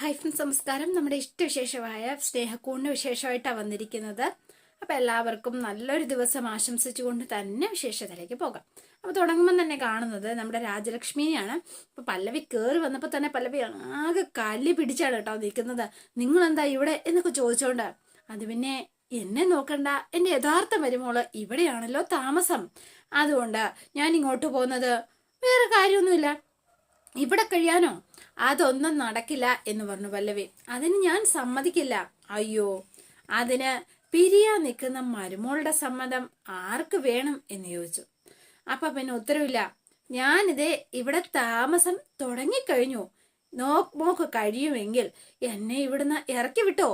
Hi friends, നമസ്കാരം. നമ്മുടെ ഇഷ്ടവിശേഷമായ സ്നേഹക്കൂണിന് വിശേഷമായിട്ടാണ് വന്നിരിക്കുന്നത്. അപ്പം എല്ലാവർക്കും നല്ലൊരു ദിവസം ആശംസിച്ചുകൊണ്ട് തന്നെ വിശേഷത്തിലേക്ക് പോകാം. അപ്പോൾ തുടങ്ങുമ്പോൾ തന്നെ കാണുന്നത് നമ്മുടെ രാജലക്ഷ്മിയാണ്. അപ്പോൾ പല്ലവി കയറി വന്നപ്പോൾ തന്നെ പല്ലവി ആകെ കല്ലി പിടിച്ചാണ് കേട്ടോ നിൽക്കുന്നത്. നിങ്ങളെന്താ ഇവിടെ എന്നൊക്കെ ചോദിച്ചോണ്ട്, അത് പിന്നെ എന്നെ നോക്കണ്ട, എൻ്റെ യഥാർത്ഥ മരുമോള് ഇവിടെയാണല്ലോ താമസം, അതുകൊണ്ട് ഞാൻ ഇങ്ങോട്ട് പോകുന്നത്. വേറെ കാര്യമൊന്നുമില്ല, ഇവിടെ കഴിയാനോ? അതൊന്നും നടക്കില്ല എന്ന് പറഞ്ഞു പല്ലവി. അതിന് ഞാൻ സമ്മതിക്കില്ല. അയ്യോ, അതിന് പിരിയാൻ നിൽക്കുന്ന മരുമോളുടെ സമ്മതം ആർക്ക് വേണം എന്ന് ചോദിച്ചു. അപ്പൊ പിന്നെ ഉത്തരവില്ല. ഞാനിതേ ഇവിടെ താമസം തുടങ്ങിക്കഴിഞ്ഞു. നോക്ക് കഴിയുമെങ്കിൽ എന്നെ ഇവിടുന്ന് ഇറക്കി വിട്ടോ,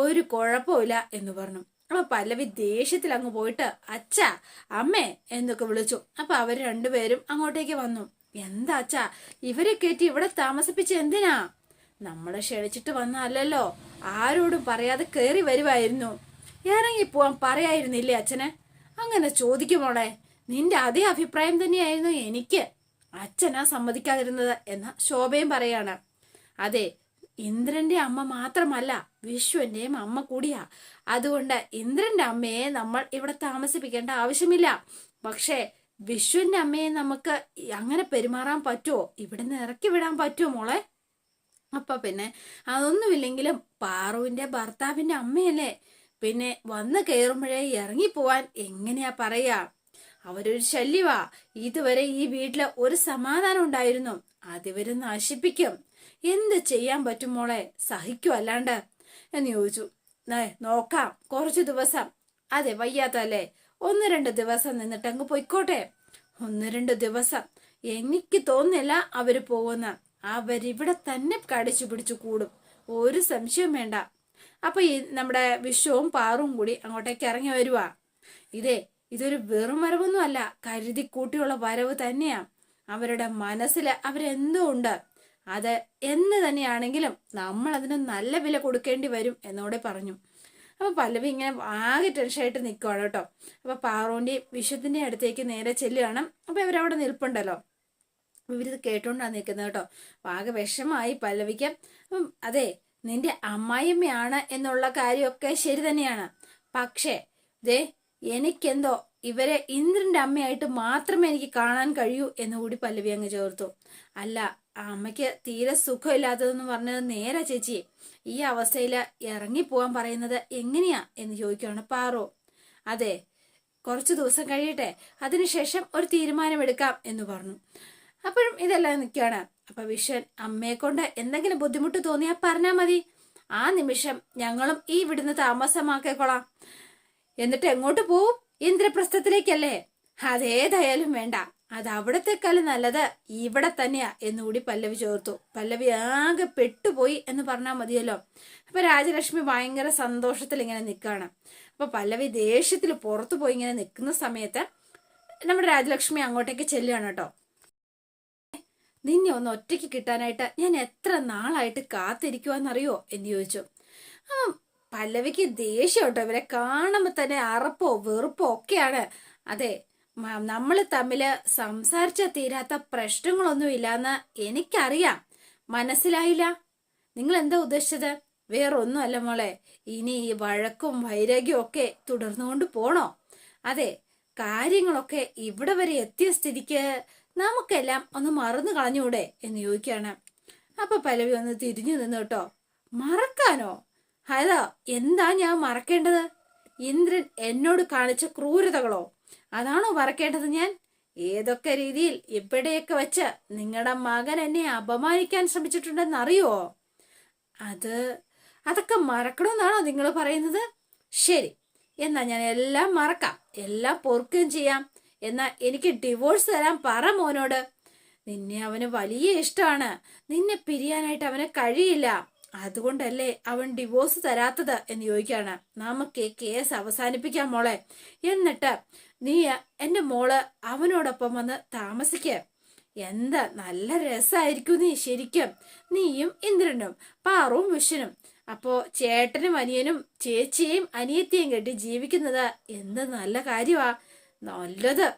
ഒരു കുഴപ്പമില്ല എന്ന് പറഞ്ഞു. അപ്പൊ പല്ലവി ദേഷ്യത്തിൽ അങ്ങ് പോയിട്ട് അച്ഛാ അമ്മേ എന്നൊക്കെ വിളിച്ചു. അപ്പൊ അവര് രണ്ടുപേരും അങ്ങോട്ടേക്ക് വന്നു. എന്താ അച്ഛാ ഇവരെ കയറ്റി ഇവിടെ താമസിപ്പിച്ച് എന്തിനാ? നമ്മളെ ക്ഷണിച്ചിട്ട് വന്നല്ലോ, ആരോടും പറയാതെ കയറി വരുമായിരുന്നു. ഇറങ്ങിപ്പോവാൻ പറയായിരുന്നില്ലേ അച്ഛന്? അങ്ങനെ ചോദിക്കുമോളെ, നിന്റെ അതേ അഭിപ്രായം തന്നെയായിരുന്നു എനിക്ക്. അച്ഛനാ സമ്മതിക്കാതിരുന്നത് എന്ന ശോഭയും പറയാണ്. അതെ, ഇന്ദ്രന്റെ അമ്മ മാത്രമല്ല, വിശ്വന്റെയും അമ്മ കൂടിയാ. അതുകൊണ്ട് ഇന്ദ്രന്റെ അമ്മയെ നമ്മൾ ഇവിടെ താമസിപ്പിക്കേണ്ട ആവശ്യമില്ല. പക്ഷേ വിശ്വന്റെ അമ്മയെ നമുക്ക് അങ്ങനെ പെരുമാറാൻ പറ്റുമോ? ഇവിടുന്ന് ഇറക്കി വിടാൻ പറ്റുമോ മോളെ? അപ്പൊ പിന്നെ അതൊന്നുമില്ലെങ്കിലും പാറുവിന്റെ ഭർത്താവിന്റെ അമ്മയല്ലേ, പിന്നെ വന്ന് കയറുമ്പോഴേ ഇറങ്ങിപ്പോവാൻ എങ്ങനെയാ പറയാ? അവരൊരു ശല്യവാ. ഇതുവരെ ഈ വീട്ടില് ഒരു സമാധാനം ഉണ്ടായിരുന്നു, അതിവര് നശിപ്പിക്കും. എന്ത് ചെയ്യാൻ പറ്റും മോളെ? സഹിക്കും അല്ലാണ്ട് എന്ന് ചോദിച്ചു. നോക്കാം, കുറച്ചു ദിവസം. അതെ, വയ്യാത്തല്ലേ, 1-2 ദിവസം നിന്നിട്ട് അങ്ങ് പൊയ്ക്കോട്ടെ. 1-2 ദിവസം എനിക്ക് തോന്നുന്നില്ല അവര് പോകുന്ന. അവരിവിടെ തന്നെ കടിച്ചു പിടിച്ചു കൂടും, ഒരു സംശയം വേണ്ട. അപ്പൊ ഈ നമ്മുടെ വിശ്വവും പാറും കൂടി അങ്ങോട്ടേക്ക് ഇറങ്ങി വരുവാ. ഇതൊരു വെറും വരവൊന്നും അല്ല, കരുതി കൂട്ടിയുള്ള വരവ് തന്നെയാ. അവരുടെ മനസ്സിൽ അവരെന്തോ ഉണ്ട്. അത് എന്ന് തന്നെയാണെങ്കിലും നമ്മൾ അതിന് നല്ല വില കൊടുക്കേണ്ടി വരും എന്നോടെ പറഞ്ഞു. അപ്പൊ പല്ലവി ഇങ്ങനെ ആകെ ടെൻഷനായിട്ട് നിൽക്കുവാണ് കേട്ടോ. അപ്പൊ പാറുവിന്റെ വിശ്വത്തിന്റെ അടുത്തേക്ക് നേരെ ചെല്ലുകയാണ്. അപ്പൊ ഇവരവിടെ നിൽപ്പുണ്ടല്ലോ, ഇവരിത് കേട്ടോണ്ടാണ് നിൽക്കുന്നത് കേട്ടോ. ആകെ വിഷമായി പല്ലവിക്ക്. അതെ, നിന്റെ അമ്മായിയമ്മയാണ് എന്നുള്ള കാര്യമൊക്കെ ശരി തന്നെയാണ്. പക്ഷേ എനിക്കെന്തോ ഇവരെ ഇന്ദ്രന്റെ അമ്മയായിട്ട് മാത്രമേ എനിക്ക് കാണാൻ കഴിയൂ എന്നുകൂടി പല്ലവി അങ്ങ് ചേർത്തു. അല്ല, അമ്മയ്ക്ക് തീരെ സുഖമില്ലാത്തതെന്ന് പറഞ്ഞത് നേരെ ചേച്ചി. ഈ അവസ്ഥയില് ഇറങ്ങിപ്പോവാൻ പറയുന്നത് എങ്ങനെയാ എന്ന് ചോദിക്കുകയാണ് പാറു. അതെ, കുറച്ചു ദിവസം കഴിയട്ടെ, അതിനുശേഷം ഒരു തീരുമാനമെടുക്കാം എന്ന് പറഞ്ഞു. അപ്പോഴും ഇതെല്ലാം നിൽക്കുകയാണ്. അപ്പൊ വിശ്വൻ അമ്മയെ കൊണ്ട് എന്തെങ്കിലും ബുദ്ധിമുട്ട് തോന്നിയാ പറഞ്ഞാ മതി, ആ നിമിഷം ഞങ്ങളും ഈ വിടുന്ന് താമസമാക്കിക്കൊള്ളാം. എന്നിട്ട് എങ്ങോട്ട് പോവും? ഇന്ദ്രപ്രസ്ഥത്തിലേക്കല്ലേ? അതേതായാലും വേണ്ട, അത് അവിടത്തെക്കാളും നല്ലത് ഇവിടെ തന്നെയാ എന്നുകൂടി പല്ലവി ചേർത്തു. പല്ലവി ആകെ പെട്ടുപോയി എന്ന് പറഞ്ഞാൽ മതിയല്ലോ. അപ്പൊ രാജലക്ഷ്മി ഭയങ്കര സന്തോഷത്തിൽ ഇങ്ങനെ നിൽക്കുകയാണ്. അപ്പൊ പല്ലവി ദേഷ്യത്തിൽ പുറത്തു പോയി ഇങ്ങനെ നിൽക്കുന്ന സമയത്ത് നമ്മുടെ രാജലക്ഷ്മി അങ്ങോട്ടേക്ക് ചെല്ലുകയാണ് കേട്ടോ. നിന്നെ ഒന്ന് ഒറ്റയ്ക്ക് കിട്ടാനായിട്ട് ഞാൻ എത്ര നാളായിട്ട് കാത്തിരിക്കുവാന്നറിയോ എന്ന് ചോദിച്ചു. പല്ലവിക്ക് ദേഷ്യം കേട്ടോ, ഇവരെ കാണുമ്പോ തന്നെ അറപ്പോ വെറുപ്പോ ഒക്കെയാണ്. അതെ, നമ്മള് തമ്മില് സംസാരിച്ച തീരാത്ത പ്രശ്നങ്ങളൊന്നും ഇല്ലാന്ന് എനിക്കറിയാം. മനസ്സിലായില്ല? നിങ്ങൾ എന്താ ഉദ്ദേശിച്ചത്? വേറൊന്നും അല്ല മോളെ, ഇനി ഈ വഴക്കും വൈരാഗ്യവും ഒക്കെ തുടർന്നുകൊണ്ട് പോണോ? അതെ, കാര്യങ്ങളൊക്കെ ഇവിടെ വരെ എത്തിയ സ്ഥിതിക്ക് നമുക്കെല്ലാം ഒന്ന് മറന്നു കളഞ്ഞൂടെ എന്ന് ചോദിക്കുകയാണ്. അപ്പൊ പല്ലവി ഒന്ന് തിരിഞ്ഞു നിന്ന് കേട്ടോ. മറക്കാനോ? അതാ, എന്താ ഞാൻ മറക്കേണ്ടത്? ഇന്ദ്രൻ എന്നോട് കാണിച്ച ക്രൂരതകളോ? അതാണോ മറക്കേണ്ടത് ഞാൻ? ഏതൊക്കെ രീതിയിൽ എവിടെയൊക്കെ വെച്ച് നിങ്ങളുടെ മകൻ എന്നെ അപമാനിക്കാൻ ശ്രമിച്ചിട്ടുണ്ടെന്നറിയോ? അതൊക്കെ മറക്കണമെന്നാണോ നിങ്ങൾ പറയുന്നത്? ശരി, എന്നാ ഞാൻ എല്ലാം മറക്കാം, എല്ലാം പൊറുക്കുകയും ചെയ്യാം. എന്നാ എനിക്ക് ഡിവോഴ്സ് തരാൻ പറ മോനോട്. നിന്നെ അവന് വലിയ ഇഷ്ടമാണ്, നിന്നെ പിരിയാനായിട്ട് അവന് കഴിയില്ല, അതുകൊണ്ടല്ലേ അവൻ ഡിവോഴ്സ് തരാത്തത് എന്ന് ചോദിക്കാണ്. നമുക്ക് കേസ് അവസാനിപ്പിക്കാം മോളെ, എന്നിട്ട് നീ എന്റെ മോള് അവനോടൊപ്പം വന്ന് താമസിക്ക. എന്താ നല്ല രസമായിരിക്കും നീ ശരിക്കും, നീയും ഇന്ദ്രനും പാറും വിശ്വനും. അപ്പോ ചേട്ടനും അനിയനും ചേച്ചിയെയും അനിയത്തിയും കെട്ടി ജീവിക്കുന്നത് എന്ത് നല്ല കാര്യമാ. നല്ലത്.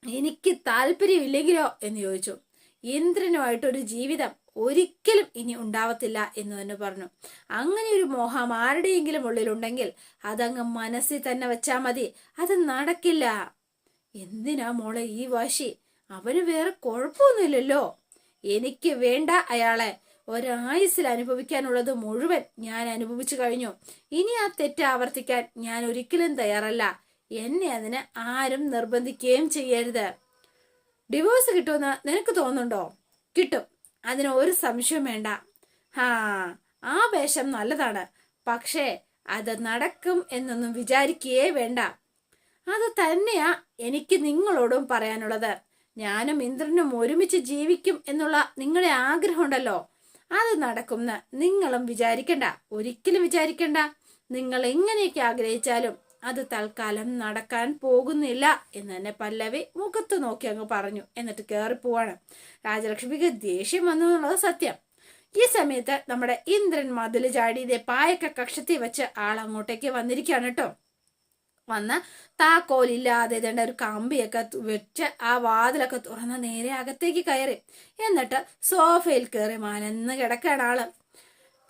എനിക്ക് താല്പര്യമില്ലെങ്കിലോ എന്ന് ചോദിച്ചു. ഇന്ദ്രനുമായിട്ടൊരു ജീവിതം ഒരിക്കലും ഇനി ഉണ്ടാവത്തില്ല എന്ന് തന്നെ പറഞ്ഞു. അങ്ങനെ ഒരു മോഹം ആരുടെയെങ്കിലും ഉള്ളിലുണ്ടെങ്കിൽ അതങ്ങ് മനസ്സിൽ തന്നെ വെച്ചാ മതി, അത് നടക്കില്ല. എന്തിനാ മോളെ ഈ വാശി? അവന് വേറെ കുഴപ്പമൊന്നുമില്ലല്ലോ. എനിക്ക് വേണ്ട അയാളെ. ഒരായുസിൽ അനുഭവിക്കാനുള്ളത് മുഴുവൻ ഞാൻ അനുഭവിച്ചു കഴിഞ്ഞു. ഇനി ആ തെറ്റ് ആവർത്തിക്കാൻ ഞാൻ ഒരിക്കലും തയ്യാറല്ല. എന്നെ അതിന് ആരും നിർബന്ധിക്കുകയും ചെയ്യരുത്. ഡിവോഴ്സ് കിട്ടുമെന്ന് നിനക്ക് തോന്നുന്നുണ്ടോ? കിട്ടും, അതിന് ഒരു സംശയവും വേണ്ട. ആ വേഷം നല്ലതാണ്, പക്ഷേ അത് നടക്കും എന്നൊന്നും വിചാരിക്കുകയേ വേണ്ട. അത് തന്നെയാ എനിക്ക് നിങ്ങളോടും പറയാനുള്ളത്. ഞാനും ഇന്ദ്രനും ഒരുമിച്ച് ജീവിക്കും എന്നുള്ള നിങ്ങളുടെ ആഗ്രഹമുണ്ടല്ലോ, അത് നടക്കുമെന്ന് നിങ്ങളും വിചാരിക്കണ്ട, ഒരിക്കലും വിചാരിക്കണ്ട. നിങ്ങൾ എങ്ങനെയൊക്കെ ആഗ്രഹിച്ചാലും അത് തൽക്കാലം നടക്കാൻ പോകുന്നില്ല എന്ന് തന്നെ പല്ലവി മുഖത്ത് നോക്കി അങ്ങ് പറഞ്ഞു. എന്നിട്ട് കയറിപ്പോവാണ്. രാജലക്ഷ്മിക്ക് ദേഷ്യം വന്നു എന്നുള്ളത് സത്യം. ഈ സമയത്ത് നമ്മുടെ ഇന്ദ്രൻ മതില് ചാടി ഇതേ പായൊക്കെ കക്ഷത്തി വെച്ച് ആളങ്ങോട്ടേക്ക് വന്നിരിക്കുകയാണ് കേട്ടോ. വന്ന് താക്കോലില്ലാതെ ഇതേണ്ട ഒരു കമ്പിയൊക്കെ വെച്ച് ആ വാതിലൊക്കെ തുറന്ന് നേരെ അകത്തേക്ക് കയറി. എന്നിട്ട് സോഫയിൽ കയറി മാനന്ന് കിടക്കാണ് ആള്.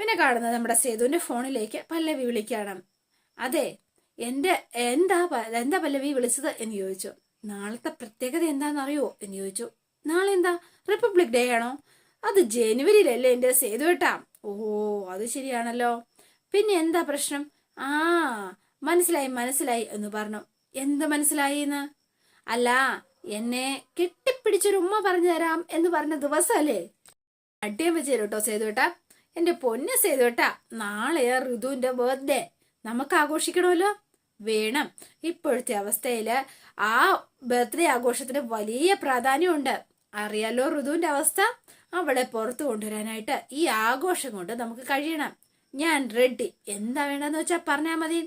പിന്നെ കാണുന്നത് നമ്മുടെ സേതുവിന്റെ ഫോണിലേക്ക് പല്ലവി വിളിക്കുകയാണ്. അതെ, എന്താ പല്ലവി വിളിച്ചത് എന്ന് ചോദിച്ചു. നാളത്തെ പ്രത്യേകത എന്താണെന്നറിയോ എന്ന് ചോദിച്ചു. നാളെ എന്താ റിപ്പബ്ലിക് ഡേ ആണോ? അത് ജനുവരിയിലല്ലേ എന്റെ സേതുവേട്ടാ. ഓ, അത് ശരിയാണല്ലോ. പിന്നെ എന്താ പ്രശ്നം? മനസ്സിലായി എന്ന് പറഞ്ഞു. എന്ത് മനസ്സിലായി എന്ന്? അല്ല, എന്നെ കെട്ടിപ്പിടിച്ചൊരു ഉമ്മ പറഞ്ഞു തരാം എന്ന് പറഞ്ഞ ദിവസമല്ലേ? അടിയം വെച്ചു കേട്ടോ സേതുവേട്ടാ. എന്റെ പൊന്ന് സേതുവേട്ടാ, നാളെയാ ഋതുവിന്റെ ബർത്ത്ഡേ. നമുക്ക് ആഘോഷിക്കണമല്ലോ. വേണം. ഇപ്പോഴത്തെ അവസ്ഥയില് ആ ബർത്ത്ഡേ ആഘോഷത്തിന് വലിയ പ്രാധാന്യമുണ്ട്. അറിയാലോ ഋതുവിന്റെ അവസ്ഥ. അവളെ പുറത്തു കൊണ്ടുവരാനായിട്ട് ഈ ആഘോഷം കൊണ്ട് നമുക്ക് കഴിയണം. ഞാൻ റെഡി. എന്താ വേണ്ടെന്ന് വെച്ചാ പറഞ്ഞാ മതി.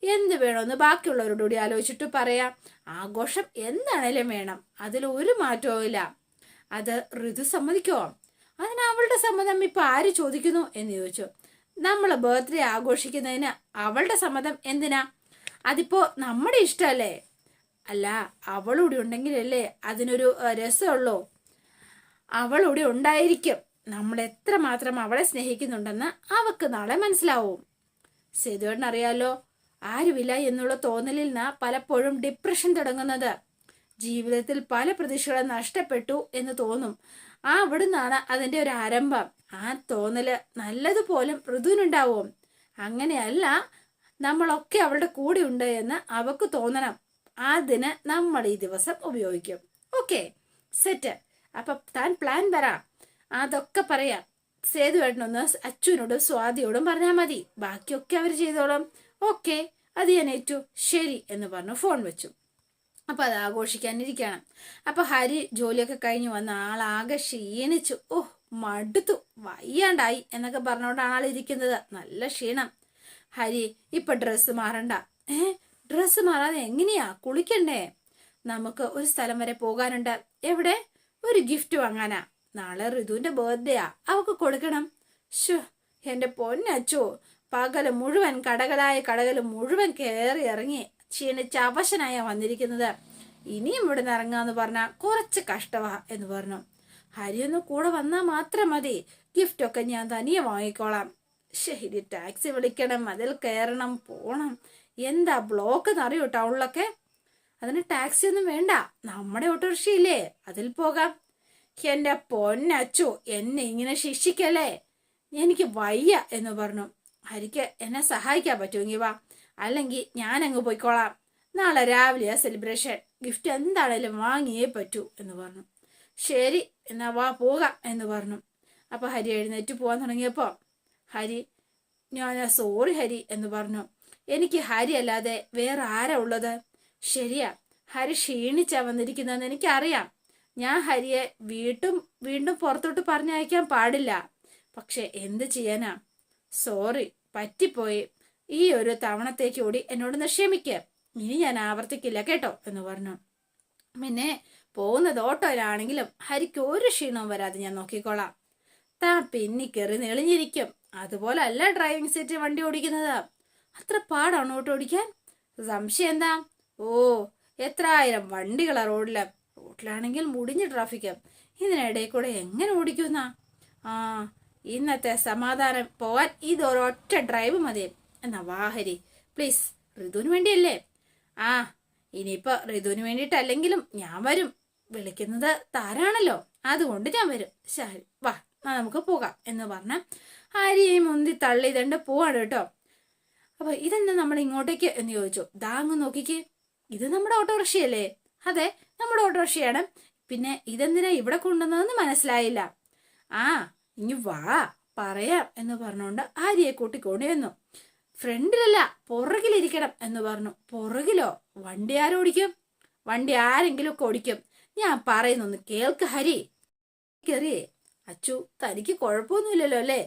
എന്ത് വേണമെന്ന് ബാക്കിയുള്ളവരോട് കൂടി ആലോചിച്ചിട്ട് പറയാം. ആഘോഷം എന്താണേലും വേണം, അതിൽ ഒരു മാറ്റവും ഇല്ല. അത് ഋതു സമ്മതിക്കോ? അതിന് അവളുടെ സമ്മതം ഇപ്പൊ ആര് ചോദിക്കുന്നു എന്ന് ചോദിച്ചു. നമ്മള് ബർത്ത്ഡേ ആഘോഷിക്കുന്നതിന് അവളുടെ സമ്മതം എന്തിനാ? അതിപ്പോ നമ്മുടെ ഇഷ്ടമല്ലേ? അല്ല, അവളൂടെ ഉണ്ടെങ്കിലല്ലേ അതിനൊരു രസമുള്ളൂ. അവളൂടെ ഉണ്ടായിരിക്കും. നമ്മൾ എത്രമാത്രം അവളെ സ്നേഹിക്കുന്നുണ്ടെന്ന് അവക്ക് നാളെ മനസ്സിലാവും. സേതുവേട്ടൻ അറിയാലോ, ആരുമില്ല എന്നുള്ള തോന്നലിൽ നിന്നാ പലപ്പോഴും ഡിപ്രഷൻ തുടങ്ങുന്നത്. ജീവിതത്തിൽ പല പ്രതീക്ഷകളും നഷ്ടപ്പെട്ടു എന്ന് തോന്നും. അവിടുന്നാണ് അതിന്റെ ഒരു ആരംഭം. ആ തോന്നല് നല്ലതുപോലെ ഋതുവിനുണ്ടാവും. അങ്ങനെയല്ല, നമ്മളൊക്കെ അവളുടെ കൂടെ ഉണ്ട് എന്ന് അവക്ക് തോന്നണം. അതിന് നമ്മൾ ഈ ദിവസം ഉപയോഗിക്കും. Okay, set. അപ്പൊ താൻ പ്ലാൻ പറ. അതൊക്കെ പറയാം. സേതുവേട്ടനൊന്ന് അച്ചുവിനോടും സ്വാതിയോടും പറഞ്ഞാൽ മതി. ബാക്കിയൊക്കെ അവർ ചെയ്തോളും. ഓക്കെ, അത് ഞാൻ ഏറ്റു. ശരി എന്ന് പറഞ്ഞു ഫോൺ വെച്ചു. അപ്പൊ അത് ആഘോഷിക്കാനിരിക്കണം. അപ്പൊ ഹരി ജോലിയൊക്കെ കഴിഞ്ഞ് വന്ന ആളാകെ ക്ഷീണിച്ചു. മടുത്തു, വയ്യാണ്ടായി എന്നൊക്കെ പറഞ്ഞോണ്ടാണ് ആളിരിക്കുന്നത്. നല്ല ക്ഷീണം. ഹരി, ഇപ്പൊ ഡ്രസ്സ് മാറണ്ട. ഡ്രസ്സ് മാറാതെ എങ്ങനെയാ? കുളിക്കണ്ടേ? നമുക്ക് ഒരു സ്ഥലം വരെ പോകാനുണ്ട്. എവിടെ? ഒരു ഗിഫ്റ്റ് വാങ്ങാനാ. നാളെ ഋതുവിന്റെ ബർത്ത്ഡേയാ, അവക്ക് കൊടുക്കണം. ഷോ, എന്റെ പൊന്നച്ചോ, പകല് മുഴുവൻ കടകല് മുഴുവൻ കയറി ഇറങ്ങി ക്ഷീണിച്ച് അവശനായ വന്നിരിക്കുന്നത്. ഇനിയും ഇവിടെ നിന്ന് ഇറങ്ങാന്ന് പറഞ്ഞാ കുറച്ച് കഷ്ടവാ എന്ന് പറഞ്ഞു. ഹരിയൊന്ന് കൂടെ വന്നാ മാത്രം മതി. ഗിഫ്റ്റൊക്കെ ഞാൻ തനിയെ വാങ്ങിക്കോളാം. ശരി, ടാക്സി വിളിക്കണം, അതിൽ കയറണം, പോണം. എന്താ ബ്ലോക്ക് എന്നറിയോ ടൗണിലൊക്കെ. അതിന് ടാക്സി ഒന്നും വേണ്ട, നമ്മുടെ ഓട്ടോറിക്ഷയില്ലേ, അതിൽ പോകാം. എന്റെ പൊന്നച്ചു, എന്നെ ഇങ്ങനെ ശിക്ഷിക്കല്ലേ, എനിക്ക് വയ്യ എന്ന് പറഞ്ഞു. ഹരിക്ക് എന്നെ സഹായിക്കാൻ പറ്റുമെങ്കിൽ വാ, അല്ലെങ്കിൽ ഞാൻ അങ്ങ് പോയിക്കോളാം. നാളെ രാവിലെയാ സെലിബ്രേഷൻ. ഗിഫ്റ്റ് എന്താണേലും വാങ്ങിയേ പറ്റൂ എന്ന് പറഞ്ഞു. ശരി, എന്നാ വാ പോകാം എന്ന് പറഞ്ഞു. അപ്പൊ ഹരി എഴുന്നേറ്റ് പോകാൻ തുടങ്ങിയപ്പോ ഞാൻ സോറി ഹരി എന്ന് പറഞ്ഞു. എനിക്ക് ഹരി അല്ലാതെ വേറെ ആരാ ഉള്ളത്? ശരിയാ, ഹരി ക്ഷീണിച്ചാ വന്നിരിക്കുന്നതെന്ന് എനിക്കറിയാം. ഞാൻ ഹരിയെ വീണ്ടും പുറത്തോട്ട് പറഞ്ഞയക്കാൻ പാടില്ല. പക്ഷെ എന്ത് ചെയ്യാനാ? സോറി, പറ്റിപ്പോയി. ഈ ഒരു തവണത്തേക്ക് കൂടി എന്നോടൊന്ന് ക്ഷമിക്കുക. ഇനി ഞാൻ ആവർത്തിക്കില്ല കേട്ടോ എന്ന് പറഞ്ഞു. പിന്നെ പോകുന്നത് ഓട്ടോയിലാണെങ്കിലും ഹരിക്ക് ഒരു ക്ഷീണവും വരാതെ ഞാൻ നോക്കിക്കോളാം. താൻ പിന്നി കയറി നെളിഞ്ഞിരിക്കും. അതുപോലെ അല്ല ഡ്രൈവിംഗ് സീറ്റ് വണ്ടി ഓടിക്കുന്നത്. അത്ര പാടാണ് ഓട്ടോ ഓടിക്കാൻ? സംശയം എന്താ? എത്ര ആയിരം വണ്ടികളാ റോഡിലാണെങ്കിൽ മുടിഞ്ഞ ട്രാഫിക്ക്. ഇതിനിടയിൽ കൂടെ എങ്ങനെ ഓടിക്കുന്ന? ആ ഇന്നത്തെ സമാധാനം പോവാൻ ഇതൊരൊറ്റ ഡ്രൈവ് മതി. എന്നാ വാഹരി പ്ലീസ്, ഋതുവിന് വേണ്ടിയല്ലേ? ആ ഇനിയിപ്പോ ഋതുവിന് വേണ്ടിയിട്ടല്ലെങ്കിലും ഞാൻ വരും. വിളിക്കുന്നത് താരാണല്ലോ, അതുകൊണ്ട് ഞാൻ വരും. ശരി വാ നമുക്ക് പോകാം എന്ന് പറഞ്ഞ ഹരിയെ മുന്തി തള്ളി ഇതണ്ട് പോവാണ് കേട്ടോ. അപ്പൊ ഇതെന്താ നമ്മൾ ഇങ്ങോട്ടേക്ക് എന്ന് ചോദിച്ചു. ദാങ്ങ് നോക്കിക്ക്, ഇത് നമ്മുടെ ഓട്ടോറിക്ഷയല്ലേ? അതെ നമ്മുടെ ഓട്ടോറിക്ഷയാണ്. പിന്നെ ഇതെന്തിനാ ഇവിടെ കൊണ്ടുവന്നതെന്ന് മനസ്സിലായില്ല. ആ ഇനി വാ പറയാം എന്ന് പറഞ്ഞുകൊണ്ട് ആര്യയെ കൂട്ടിക്കൊണ്ട് വന്നു. ഫ്രണ്ടിലല്ല പുറകിലിരിക്കണം എന്ന് പറഞ്ഞു. പുറകിലോ? വണ്ടി ആരോടിക്കും? വണ്ടി ആരെങ്കിലും ഒക്കെ ഓടിക്കും. ഞാൻ പറയുന്നൊന്ന് കേൾക്ക് ഹരി. കയറിയേ അച്ചു, തനിക്ക് കുഴപ്പമൊന്നുമില്ലല്ലോ അല്ലേ?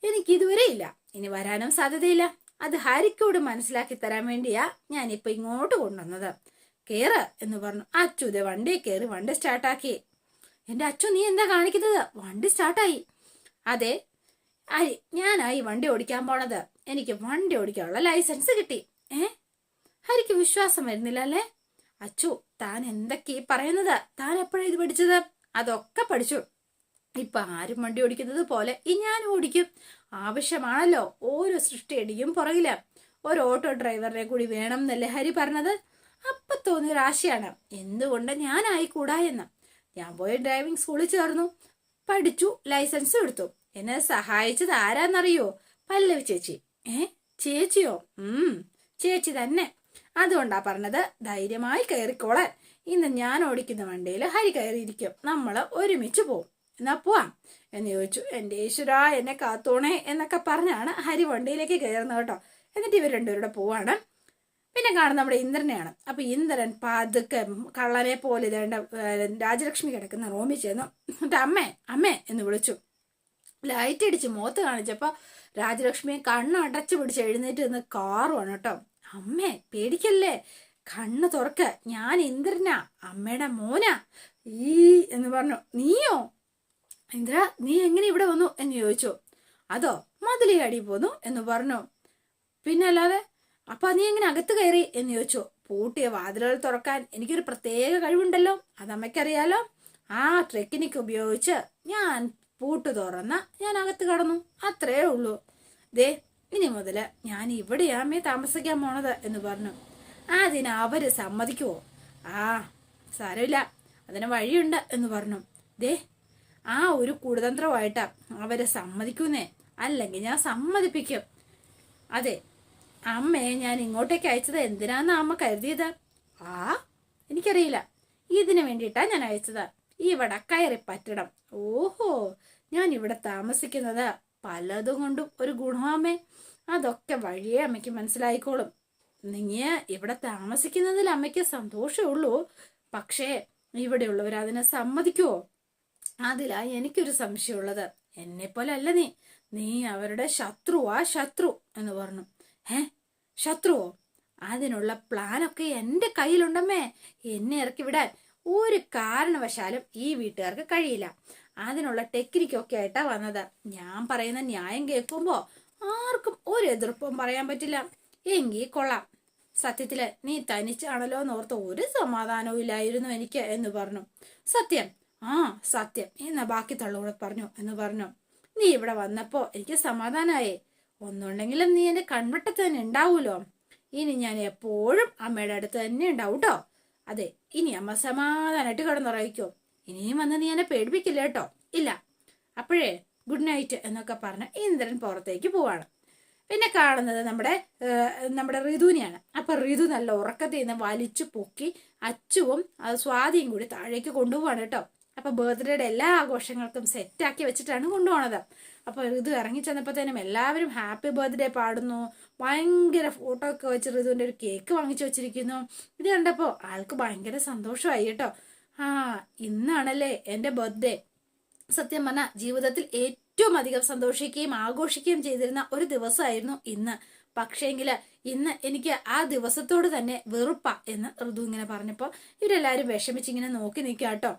എനിക്ക് ഇതുവരെ ഇല്ല, ഇനി വരാനും സാധ്യതയില്ല. അത് ഹരിക്കോട് മനസ്സിലാക്കി തരാൻ വേണ്ടിയാ ഞാനിപ്പൊ ഇങ്ങോട്ട് കൊണ്ടുവന്നത്. കേറ് എന്ന് പറഞ്ഞു. അച്ചു ഇതേ വണ്ടി കയറി വണ്ടി സ്റ്റാർട്ടാക്കി. എന്റെ അച്ചു നീ എന്താ കാണിക്കുന്നത്? വണ്ടി സ്റ്റാർട്ടായി. അതെ ഹരി, ഞാനായി വണ്ടി ഓടിക്കാൻ പോണത്. എനിക്ക് വണ്ടി ഓടിക്കാനുള്ള ലൈസൻസ് കിട്ടി. ഹരിക്ക് വിശ്വാസം വരുന്നില്ല അല്ലേ? അച്ചു താൻ എന്തൊക്കെയാ പറയുന്നത്? താൻ എപ്പോഴാ ഇത് പഠിച്ചത്? അതൊക്കെ പഠിച്ചു. ഇപ്പൊ ആരും വണ്ടി ഓടിക്കുന്നത് പോലെ ഈ ഞാൻ ഓടിക്കും. ആവശ്യമാണല്ലോ, ഓരോ സൃഷ്ടിയടിയും പുറകില ഒരു ഓട്ടോ ഡ്രൈവറിനെ കൂടി വേണം എന്നല്ലേ ഹരി പറഞ്ഞത്? അപ്പൊ തോന്നിയ ആശയാണ് എന്തുകൊണ്ട് ഞാനായിക്കൂടാ എന്ന്. ഞാൻ പോയി ഡ്രൈവിംഗ് സ്കൂളിൽ ചേർന്നു, പഠിച്ചു, ലൈസൻസ് എടുത്തു. എന്നെ സഹായിച്ചത് ആരാന്നറിയോ? പല്ലവി ചേച്ചി. ചേച്ചിയോ? ചേച്ചി തന്നെ. അതുകൊണ്ടാ പറഞ്ഞത് ധൈര്യമായി കയറിക്കോളാൻ. ഇന്ന് ഞാൻ ഓടിക്കുന്ന വണ്ടിയിൽ ഹരി കയറിയിരിക്കും, നമ്മള് ഒരുമിച്ച് പോവും. എന്നാ പോവാം എന്ന് ചോദിച്ചു. എന്റെ ഈശ്വരാ എന്നെ കാത്തോണേ എന്നൊക്കെ പറഞ്ഞാണ് ഹരി വണ്ടിയിലേക്ക് കയറുന്നത് കേട്ടോ. എന്നിട്ട് ഇവർ രണ്ടുപേരുടെ പോവാണ്. പിന്നെ കാണുന്ന നമ്മുടെ ഇന്ദ്രനെയാണ്. അപ്പൊ ഇന്ദ്രൻ പതുക്കെ കള്ളനെ പോലെ ഇതേണ്ട രാജലക്ഷ്മി കിടക്കുന്ന റൂമിൽ ചെന്നു. എന്നിട്ട് അമ്മേ അമ്മേ എന്ന് വിളിച്ചു. ലൈറ്റ് അടിച്ച് മുഖത്ത് കാണിച്ചപ്പോ രാജലക്ഷ്മിയെ കണ്ണടച്ചു പിടിച്ച് എഴുന്നേറ്റ് നിന്ന് കാറുവാണ് കേട്ടോ. അമ്മേ പേടിക്കല്ലേ, കണ്ണ് തുറക്ക്, ഞാൻ ഇന്ദ്രനാ, അമ്മയുടെ മോനാ ഈ എന്ന് പറഞ്ഞു. നീയോ? ഇന്ദ്ര നീ എങ്ങനെ ഇവിടെ വന്നു എന്ന് ചോദിച്ചു. അതോ മതിലി അടി പോന്നു എന്ന് പറഞ്ഞു. പിന്നല്ലാതെ. അപ്പൊ നീ എങ്ങനെ അകത്ത് കയറി എന്ന് ചോദിച്ചു. പൂട്ടിയ വാതിലുകൾ തുറക്കാൻ എനിക്കൊരു പ്രത്യേക കഴിവുണ്ടല്ലോ, അതമ്മയ്ക്കറിയാലോ. ആ ടെക്നിക്ക് ഉപയോഗിച്ച് ഞാൻ പൂട്ട് തുറന്ന ഞാൻ അകത്ത് കടന്നു, അത്രേ ഉള്ളൂ. ദേ ഇനി മുതല് ഞാൻ ഇവിടെയാമേ താമസിക്കാൻ പോണത് എന്ന് പറഞ്ഞു. അതിന് അവര് സമ്മതിക്കുവോ? ആ സാരമില്ല, അതിന് വഴിയുണ്ട് എന്ന് പറഞ്ഞു. ദേ ആ ഒരു കുടതന്ത്രമായിട്ടാ അവരെ സമ്മതിക്കുന്നേ, അല്ലെങ്കിൽ ഞാൻ സമ്മതിപ്പിക്കും. അതെ അമ്മയെ ഞാൻ ഇങ്ങോട്ടേക്ക് അയച്ചത് എന്തിനാന്ന് അമ്മ കരുതിയത്? ആ എനിക്കറിയില്ല, ഇതിനു വേണ്ടിയിട്ടാ ഞാൻ അയച്ചത്. ഇവിടെ കയറി പറ്റണം. ഓഹോ, ഞാൻ ഇവിടെ താമസിക്കുന്നത് പലതും കൊണ്ടും ഒരു ഗുണമേ, അതൊക്കെ വഴിയേ അമ്മയ്ക്ക് മനസ്സിലായിക്കോളും. നീ ഇവിടെ താമസിക്കുന്നതിൽ അമ്മയ്ക്ക് സന്തോഷമുള്ളൂ, പക്ഷേ ഇവിടെയുള്ളവർ അതിനെ സമ്മതിക്കുവോ? അതിലാ എനിക്കൊരു സംശയമുള്ളത്. എന്നെ പോലെ അല്ല നീ, നീ അവരുടെ ശത്രുവാ ശത്രു എന്ന് പറഞ്ഞു. ശത്രുവോ? അതിനുള്ള പ്ലാനൊക്കെ എന്റെ കയ്യിലുണ്ടമ്മേ. എന്നെ ഇറക്കി വിടാൻ ഒരു കാരണവശാലും ഈ വീട്ടുകാർക്ക് കഴിയില്ല. അതിനുള്ള ടെക്നിക്കൊക്കെ ആയിട്ടാ വന്നത്. ഞാൻ പറയുന്ന ന്യായം കേൾക്കുമ്പോ ആർക്കും ഒരു എതിർപ്പും പറയാൻ പറ്റില്ല. എങ്കിൽ കൊള്ളാം. സത്യത്തില് നീ തനിച്ചാണല്ലോ എന്നോർത്ത് ഒരു സമാധാനവും ഇല്ലായിരുന്നു എനിക്ക് എന്ന് പറഞ്ഞു. സത്യം? ആ സത്യം എന്നാ ബാക്കി തള്ളൂടെ പറഞ്ഞു എന്ന് പറഞ്ഞു. നീ ഇവിടെ വന്നപ്പോ എനിക്ക് സമാധാനായേ. ഒന്നുണ്ടെങ്കിലും നീ എന്റെ കൺവട്ടത്ത് തന്നെ ഉണ്ടാവൂലോ. ഇനി ഞാൻ എപ്പോഴും അമ്മയുടെ അടുത്ത് തന്നെ ഉണ്ടാവും കേട്ടോ. അതെ ഇനി അമ്മ സമാധാനായിട്ട് കിടന്നുറയിക്കോ. ഇനിയും വന്ന് നീ എന്നെ പേടിപ്പിക്കില്ല കേട്ടോ. ഇല്ല. അപ്പോഴേ ഗുഡ് നൈറ്റ് എന്നൊക്കെ പറഞ്ഞ് ഇന്ദ്രൻ പുറത്തേക്ക് പോവാണ്. പിന്നെ കാണുന്നത് നമ്മുടെ ഋതുവിനെയാണ്. അപ്പൊ ഋതു നല്ല ഉറക്കത്തിൽ നിന്ന് വലിച്ചു പൊക്കി അച്ചുവും സ്വാതിയും കൂടി താഴേക്ക് കൊണ്ടുപോവാണ് കേട്ടോ. അപ്പൊ ബർത്ത്ഡേയുടെ എല്ലാ ആഘോഷങ്ങൾക്കും സെറ്റാക്കി വെച്ചിട്ടാണ് കൊണ്ടുപോണത്. അപ്പൊ ഋതു ഇറങ്ങി ചെന്നപ്പോഴത്തേനും എല്ലാവരും ഹാപ്പി ബർത്ത്ഡേ പാടുന്നു. ഭയങ്കര ഫോട്ടോ ഒക്കെ വെച്ച് ഋതുവിന്റെ ഒരു കേക്ക് വാങ്ങിച്ചു വെച്ചിരിക്കുന്നു. ഇത് കണ്ടപ്പോ ആൾക്ക് ഭയങ്കര സന്തോഷമായി കേട്ടോ. ആ ഇന്നാണല്ലേ എന്റെ ബർത്ത്ഡേ. സത്യം പറഞ്ഞാൽ ജീവിതത്തിൽ ഏറ്റവും അധികം സന്തോഷിക്കുകയും ആഘോഷിക്കുകയും ചെയ്തിരുന്ന ഒരു ദിവസമായിരുന്നു ഇന്ന്. പക്ഷേങ്കില് ഇന്ന് എനിക്ക് ആ ദിവസത്തോട് തന്നെ വെറുപ്പാ എന്ന് ഋതു ഇങ്ങനെ പറഞ്ഞപ്പോൾ ഇവരെല്ലാവരും വിഷമിച്ചിങ്ങനെ നോക്കി നിൽക്കുക കേട്ടോ.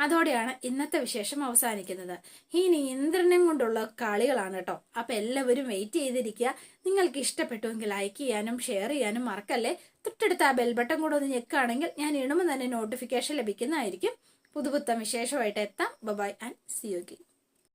അതോടെയാണ് ഇന്നത്തെ വിശേഷം അവസാനിക്കുന്നത്. ഇനി ഇന്ദ്രനും കൊണ്ടുള്ള കളികളാണ് കേട്ടോ. അപ്പൊ എല്ലാവരും വെയിറ്റ് ചെയ്തിരിക്കുക. നിങ്ങൾക്ക് ഇഷ്ടപ്പെട്ടുവെങ്കിൽ ലൈക്ക് ചെയ്യാനും ഷെയർ ചെയ്യാനും മറക്കല്ലേ. തൊട്ടടുത്ത് ആ ബെൽ ബട്ടൺ കൂടെ ഒന്ന് ഞെക്കുകയാണെങ്കിൽ ഞാൻ ഇടുമ്പോൾ തന്നെ നോട്ടിഫിക്കേഷൻ ലഭിക്കുന്നതായിരിക്കും. പുതുപുത്തൻ വിശേഷമായിട്ട് എത്താം. Bye and see you again.